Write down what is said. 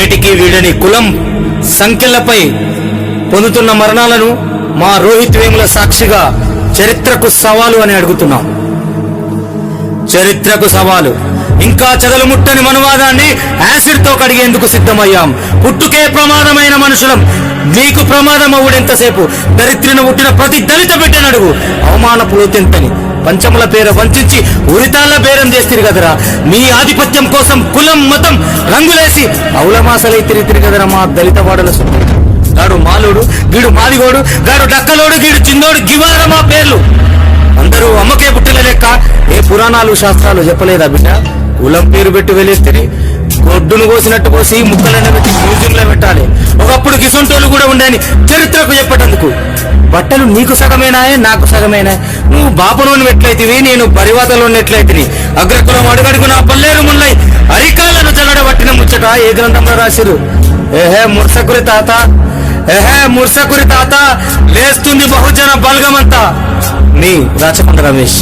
వేటికి వీడని కులం సంఖ్యలపై పొందుతున్న మరణాలను మా రోహిత్ వేముల సాక్షిగా చరిత్రకు సవాలు అని అడుగుతున్నాం. చరిత్రకు సవాలు. ఇంకా చెదలుముట్టని మనువాదాన్ని యాసిడ్ తో కడిగేందుకు సిద్ధమయ్యాం. పుట్టుకే ప్రమాదమైన మనుషులం. మీకు ప్రమాదం అవుడెంతసేపు? దరిద్రను పుట్టిన ప్రతి దళిత బిడ్డనడుగు. అవమానపు తెంతని పంచముల పేర వంచి ఉరితాళ్ల బేరం చేస్తారు కదరా. మీ ఆధిపత్యం కోసం కులం మతం రంగులేసి అవులమాసలై తిరిగి కదరా మా దళిత వాడల సుట్టు. గాడు మాలోడు, గీడు మాదిగోడు, గాడు డక్కలోడు, గీడు చిన్నోడు, గివారా మా పేర్లు. అందరూ అమ్మకే పుట్టిన లెక్క. ఏ పురాణాలు శాస్త్రాలు చెప్పలేదా బిడ్డ? కులం పేరు పెట్టి వెళ్ళేస్తే గొడ్డును కోసినట్టు కోసి ముక్కలైన పెట్టి మ్యూజియంలో పెట్టాలి. ఒకప్పుడు గిసొంటోళ్ళు కూడా ఉండని చరిత్రకు చెప్పటందుకు. బట్టలు నీకు సగమేనాయే, నాకు సగమేనా? నువ్వు బాపలోని ఎట్లయితివి, నేను పరివాతలోని ఎట్లయితిని. అగ్రకులం అడుగడుగు నా పల్లేరు ముల్లై అరికాలను జల్లడబట్టిన ముచ్చట ఏ గ్రంథంలో రాసిరు? ఏహే ముర్సకురి తాత, ఏహే ముర్సకురి తాత, లేస్తుంది బహుజన బల్గమంతా. మీ రాచకొండ రమేష్.